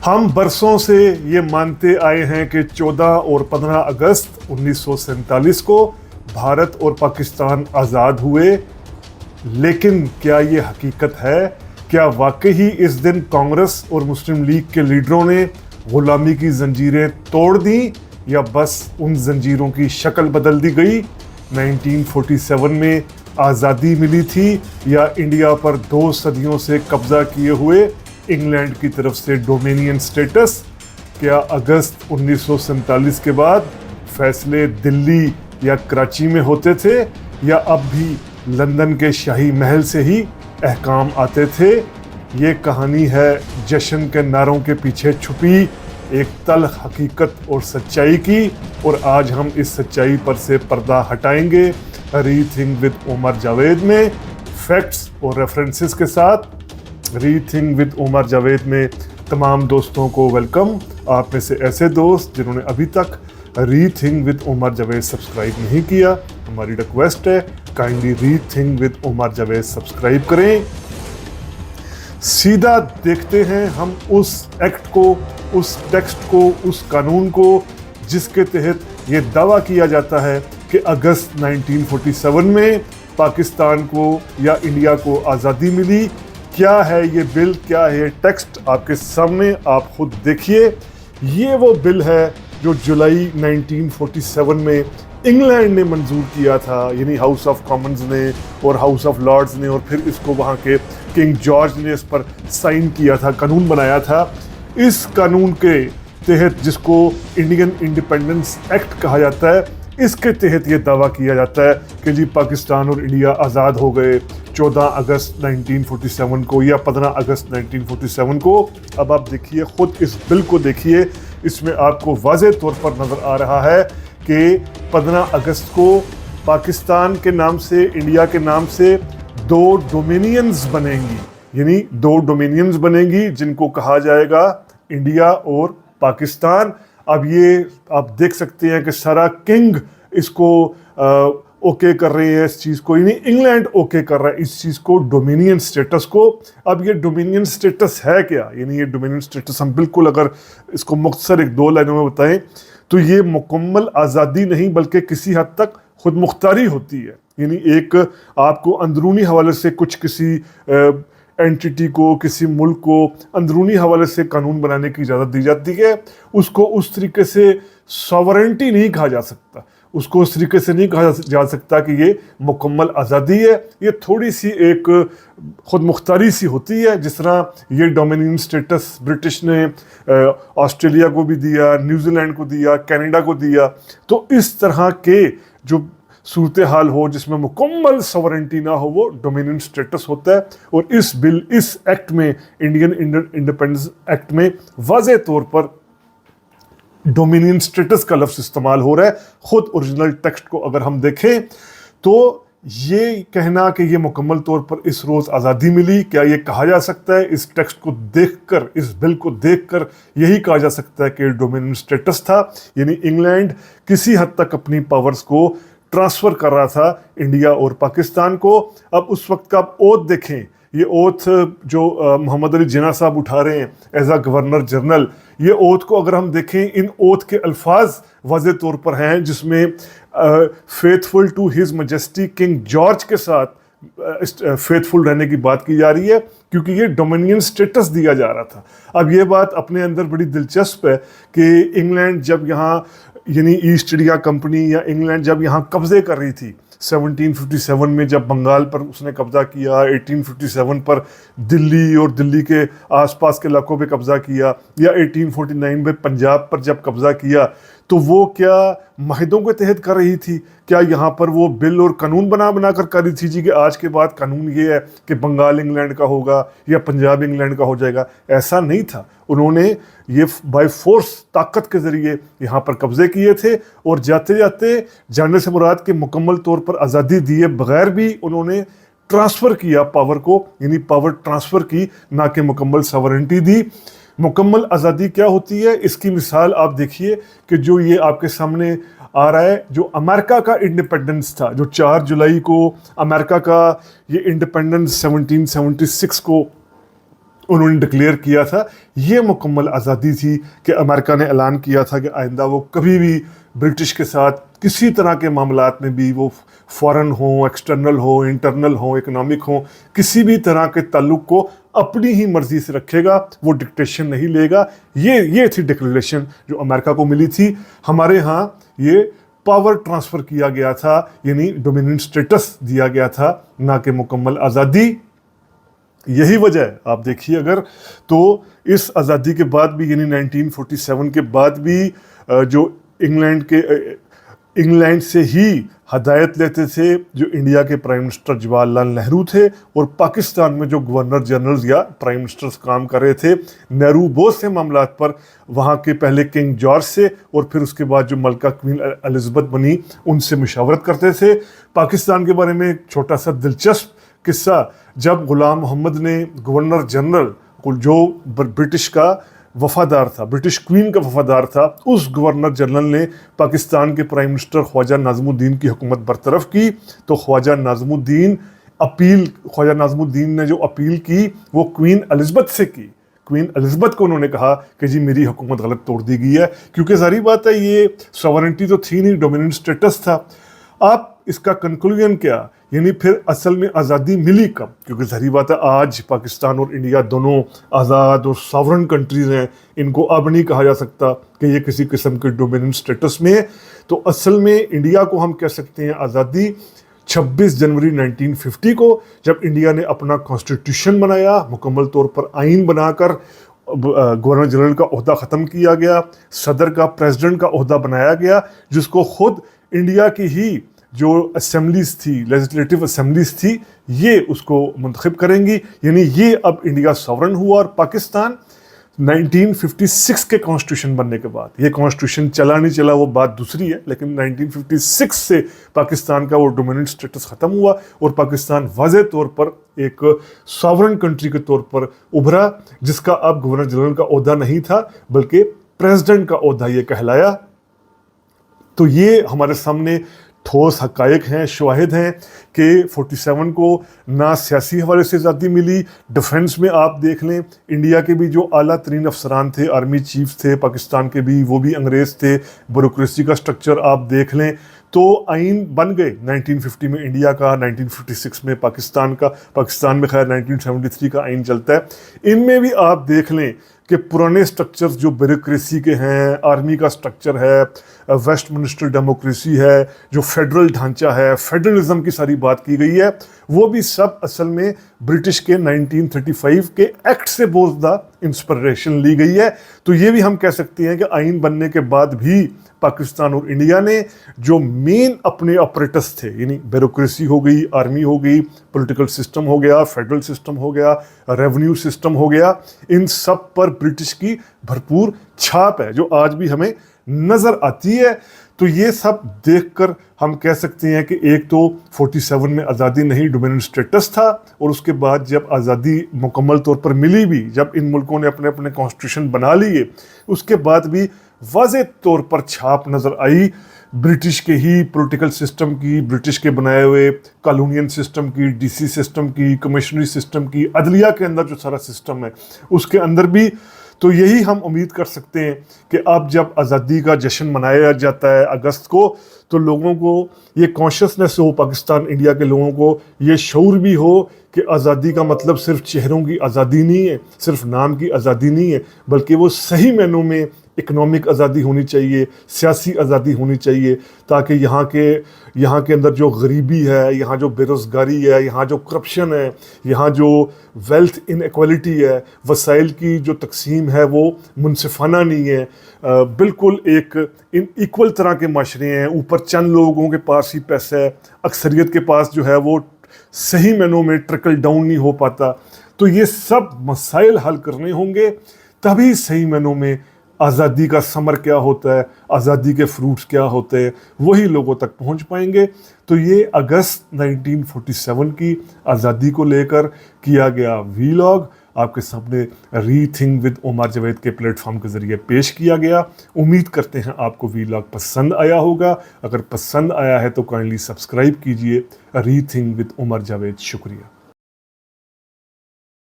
हम बरसों से ये मानते आए हैं कि 14 और 15 अगस्त 1947 को भारत और पाकिस्तान आज़ाद हुए, लेकिन क्या ये हकीकत है? क्या वाकई इस दिन कांग्रेस और मुस्लिम लीग के लीडरों ने गुलामी की जंजीरें तोड़ दी, या बस उन जंजीरों की शक्ल बदल दी गई? 1947 में आज़ादी मिली थी, या इंडिया पर 2 सदियों से कब्जा किए हुए इंग्लैंड की तरफ से डोमिनियन स्टेटस? क्या अगस्त 1947 के बाद फैसले दिल्ली या कराची में होते थे, या अब भी लंदन के शाही महल से ही अहकाम आते थे? ये कहानी है जश्न के नारों के पीछे छुपी एक तल्ख हकीकत और सच्चाई की, और आज हम इस सच्चाई पर से पर्दा हटाएंगे रीथिंक विद उमर जावेद में, फैक्ट्स और रेफरेंसेस के साथ। रीथिंक विद उमर जावेद में तमाम दोस्तों को वेलकम। आप में से ऐसे दोस्त जिन्होंने अभी तक rethink with Umar Javed subscribe नहीं किया, हमारी रिक्वेस्ट है kindly rethink with Umar Javed subscribe करें। सीधा देखते हैं हम उस एक्ट को, उस टेक्स्ट को, उस कानून को जिसके तहत ये दावा किया जाता है कि अगस्त 1947 में पाकिस्तान को या इंडिया को आज़ादी मिली। क्या है ये बिल, क्या है ये टेक्स्ट? आपके सामने, आप खुद देखिए। ये वो बिल है जो जुलाई 1947 में इंग्लैंड ने मंजूर किया था, यानी हाउस ऑफ कॉमन्स ने और हाउस ऑफ लॉर्ड्स ने, और फिर इसको वहाँ के किंग जॉर्ज ने इस पर साइन किया था, कानून बनाया था। इस कानून के तहत, जिसको इंडियन इंडिपेंडेंस एक्ट कहा जाता है, इसके तहत ये दावा किया जाता है कि जी पाकिस्तान और इंडिया आज़ाद हो गए 14 अगस्त 1947 को या 15 अगस्त 1947 को। अब आप देखिए, खुद इस बिल को देखिए, इसमें आपको वाज़ेह तौर पर नज़र आ रहा है कि 15 अगस्त को पाकिस्तान के नाम से, इंडिया के नाम से 2 डोमिनियंस बनेंगी, यानी 2 डोमिनियंस बनेंगी जिनको कहा जाएगा इंडिया और पाकिस्तान। अब ये आप देख सकते हैं कि सारा किंग इसको ओके कर रही है, इस चीज़ को, यानी इंग्लैंड ओके कर रहा है इस चीज़ को, डोमिनियन स्टेटस को। अब ये डोमिनियन स्टेटस है क्या? यानी ये डोमिनियन स्टेटस हम बिल्कुल अगर इसको मुख्तसर 1-2 लाइनों में बताएं तो ये मुकम्मल आज़ादी नहीं बल्कि किसी हद तक खुद मुख्तारी होती है। यानी एक आपको अंदरूनी हवाले से कुछ किसी एंटिटी को, किसी मुल्क को अंदरूनी हवाले से कानून बनाने की इजाज़त दी जाती है। उसको उस तरीके से सॉवरेंटी नहीं कहा जा सकता, उसको उस तरीके से नहीं कहा जा सकता कि ये मुकम्मल आज़ादी है। ये थोड़ी सी एक खुद मुख्तारी सी होती है, जिस तरह ये डोमिनियन स्टेटस ब्रिटिश ने ऑस्ट्रेलिया को भी दिया, न्यूजीलैंड को दिया, कनाडा को दिया। तो इस तरह के जो सूरत हाल हो जिसमें मुकम्मल सॉवरेंटी ना हो, वो डोमिनियन स्टेटस होता है। और इस बिल, इस एक्ट में, इंडियन इंडिपेंडेंस एक्ट में वाज़ेह तौर पर डोमिनियन स्टेटस का लफ्ज़ इस्तेमाल हो रहा है। खुद ओरिजिनल टेक्स्ट को अगर हम देखें तो ये कहना कि ये मुकम्मल तौर पर इस रोज़ आज़ादी मिली, क्या ये कहा जा सकता है? इस टेक्स्ट को देखकर, इस बिल को देखकर यही कहा जा सकता है कि डोमिनियन स्टेटस था, यानी इंग्लैंड किसी हद तक अपनी पावर्स को ट्रांसफ़र कर रहा था इंडिया और पाकिस्तान को। अब उस वक्त का आप ओथ देखें, ये ओथ जो मोहम्मद अली जिन्ना साहब उठा रहे हैं एज आ गवर्नर जनरल, ये ओथ को अगर हम देखें, इन ओथ के अल्फाज वाज़ेह तौर पर हैं, जिसमें faithful to his majesty king George के साथ फेथफुल रहने की बात की जा रही है, क्योंकि ये डोमिनियन स्टेटस दिया जा रहा था। अब ये बात अपने अंदर बड़ी दिलचस्प है कि इंग्लैंड जब यहाँ, यानी ईस्ट इंडिया कंपनी या इंग्लैंड जब यहाँ कब्जे कर रही थी 1757 में, जब बंगाल पर उसने कब्जा किया, 1857 पर दिल्ली और दिल्ली के आसपास के इलाकों पे कब्जा किया, या 1849 में पंजाब पर जब कब्जा किया, तो वो क्या माहिदों के तहत कर रही थी? क्या यहाँ पर वो बिल और कानून बना कर रही थी जी कि आज के बाद कानून ये है कि बंगाल इंग्लैंड का होगा या पंजाब इंग्लैंड का हो जाएगा? ऐसा नहीं था। उन्होंने ये बाय फोर्स, ताकत के ज़रिए यहाँ पर कब्जे किए थे, और जाते जाते जाने से मुराद के मुकम्मल तौर पर आज़ादी दिए बगैर भी उन्होंने ट्रांसफ़र किया पावर को, यानी पावर ट्रांसफ़र की, ना कि मुकम्मल सॉवरेंटी दी। मुकम्मल आज़ादी क्या होती है, इसकी मिसाल आप देखिए कि जो ये आपके सामने आ रहा है, जो अमेरिका का इंडिपेंडेंस था, जो 4 जुलाई को अमेरिका का ये इंडिपेंडेंस 1776 को उन्होंने डिक्लेयर किया था। ये मुकम्मल आज़ादी थी कि अमेरिका ने ऐलान किया था कि आइंदा वो कभी भी ब्रिटिश के साथ किसी तरह के मामलात में भी, वो फॉरेन हो, एक्सटर्नल हो, इंटरनल हो, इकोनॉमिक हो, किसी भी तरह के ताल्लुक़ को अपनी ही मर्ज़ी से रखेगा, वो डिक्टेशन नहीं लेगा। ये थी डिक्लेरेशन जो अमेरिका को मिली थी। हमारे यहाँ ये पावर ट्रांसफ़र किया गया था, यानी डोमिनेंट स्टेटस दिया गया था, ना कि मुकम्मल आज़ादी। यही वजह है, आप देखिए अगर तो इस आज़ादी के बाद भी, यानी 1947 के बाद भी जो इंग्लैंड से ही हदायत लेते थे जो इंडिया के प्राइम मिनिस्टर जवाहरलाल नेहरू थे, और पाकिस्तान में जो गवर्नर जनरल या प्राइम मिनिस्टर्स काम कर रहे थे, नेहरू बहुत से मामलात पर वहाँ के पहले किंग जॉर्ज से और फिर उसके बाद जो मलका क्वीन एलिज़ाबेथ बनी उनसे मशावरत करते थे। पाकिस्तान के बारे में एक छोटा सा दिलचस्प किस्सा, जब गुलाम मोहम्मद ने गवर्नर जनरल जो ब्रिटिश का वफादार था, ब्रिटिश क्वीन का वफादार था, उस गवर्नर जनरल ने पाकिस्तान के प्राइम मिनिस्टर ख्वाजा नाज़मुद्दीन की हुकूमत बरतरफ की, तो ख्वाजा नाज़मुद्दीन ने जो अपील की वो क्वीन एलिज़ाबेथ से की। क्वीन एलिज़ाबेथ को उन्होंने कहा कि जी मेरी हुकूमत गलत तोड़ दी गई है, क्योंकि सारी बात है ये सॉवरेनिटी तो थी नहीं, डोमिनेंट स्टेटस था। आप इसका कंक्लूजन क्या, यानी फिर असल में आज़ादी मिली कब? क्योंकि सारी बात है आज पाकिस्तान और इंडिया दोनों आज़ाद और सॉवरन कंट्रीज़ हैं, इनको अब नहीं कहा जा सकता कि ये किसी किस्म के डोमिनेंट स्टेटस में है। तो असल में इंडिया को हम कह सकते हैं आज़ादी 26 जनवरी 1950 को, जब इंडिया ने अपना कॉन्स्टिट्यूशन बनाया, मुकम्मल तौर पर आइन बनाकर गवर्नर जनरल का ओहदा ख़त्म किया गया, सदर का, प्रेसिडेंट का ओहदा बनाया गया, जिसको खुद इंडिया की ही जो असेंबलीज थी, लेजिस्लेटिव असेंबलीज थी, ये उसको मुंतखब करेंगी। यानी ये अब इंडिया सॉवरन हुआ। और पाकिस्तान 1956 के कॉन्स्टिट्यूशन बनने के बाद, ये कॉन्स्टिट्यूशन चला नहीं चला वो बात दूसरी है, लेकिन 1956 से पाकिस्तान का वो डोमिनेंट स्टेटस ख़त्म हुआ और पाकिस्तान वाज़ेह तौर पर एक सॉवरन कंट्री के तौर पर उभरा, जिसका अब गवर्नर जनरल का ओहदा नहीं था बल्कि प्रेसिडेंट का ओहदा ये कहलाया। तो ये हमारे सामने ठोस हक़ाइक़ हैं, शवाहिद हैं कि 47 को ना सियासी हवाले से आज़ादी मिली, डिफेंस में आप देख लें इंडिया के भी जो आला तरीन अफसरान थे, आर्मी चीफ्स थे पाकिस्तान के भी, वो भी अंग्रेज़ थे। ब्यूरोक्रेसी का स्ट्रक्चर आप देख लें तो आइन बन गए 1950 में इंडिया का, 1956 में पाकिस्तान का, पाकिस्तान में खैर 1973 का आइन चलता है। इनमें भी आप देख लें कि पुराने स्ट्रक्चर्स जो ब्यूरोक्रेसी के हैं, आर्मी का स्ट्रक्चर है, वेस्ट मिनिस्टर डेमोक्रेसी है, जो फेडरल ढांचा है, फेडरलिज्म की सारी बात की गई है, वो भी सब असल में ब्रिटिश के 1935 के एक्ट से बहुत ज़्यादा इंस्पिरेशन ली गई है। तो ये भी हम कह सकते हैं कि आइन बनने के बाद भी पाकिस्तान और इंडिया ने जो मेन अपने ऑपरेटर्स थे, यानी ब्यूरोक्रेसी हो गई, आर्मी हो गई, पॉलिटिकल सिस्टम हो गया, फेडरल सिस्टम हो गया, रेवेन्यू सिस्टम हो गया, इन सब पर ब्रिटिश की भरपूर छाप है जो आज भी हमें नज़र आती है। तो ये सब देखकर हम कह सकते हैं कि एक तो 47 में आज़ादी नहीं, डोमिनेंट स्टेटस था, और उसके बाद जब आज़ादी मुकम्मल तौर पर मिली भी, जब इन मुल्कों ने अपने अपने कॉन्स्टिट्यूशन बना लिए, उसके बाद भी वाज़ेह तौर पर छाप नज़र आई ब्रिटिश के ही पॉलिटिकल सिस्टम की, ब्रिटिश के बनाए हुए कॉलोनियल सिस्टम की, डीसी सिस्टम की, कमिश्नरी सिस्टम की, अदलिया के अंदर जो सारा सिस्टम है उसके अंदर भी। तो यही हम उम्मीद कर सकते हैं कि अब जब आज़ादी का जश्न मनाया जाता है अगस्त को, तो लोगों को ये कॉन्शियसनेस हो, पाकिस्तान इंडिया के लोगों को ये शऊर भी हो कि आज़ादी का मतलब सिर्फ चेहरों की आज़ादी नहीं है, सिर्फ नाम की आज़ादी नहीं है, बल्कि वो सही मायनों में इकनॉमिक आज़ादी होनी चाहिए, सियासी आज़ादी होनी चाहिए, ताकि यहाँ के अंदर जो गरीबी है, यहाँ जो बेरोज़गारी है, यहाँ जो करप्शन है, यहाँ जो वेल्थ इनएक्वालिटी है, वसाइल की जो तकसीम है वो मुनसिफाना नहीं है, बिल्कुल एक इन इक्वल तरह के माशरे हैं, ऊपर चंद लोगों के पास ही पैसा है, अक्सरियत के पास जो है वो सही मायनों में ट्रिकल डाउन नहीं हो पाता। तो ये सब मसाइल हल करने होंगे, तभी सही मायनों में आज़ादी का समर क्या होता है, आज़ादी के फ्रूट्स क्या होते हैं, वही लोगों तक पहुंच पाएंगे। तो ये अगस्त 1947 की आज़ादी को लेकर किया गया वीलॉग आपके सामने रीथिंक विद उमर जावेद के प्लेटफॉर्म के ज़रिए पेश किया गया। उम्मीद करते हैं आपको वीलॉग पसंद आया होगा। अगर पसंद आया है तो काइंडली सब्सक्राइब कीजिए। Rethink with Umar Javed. शुक्रिया।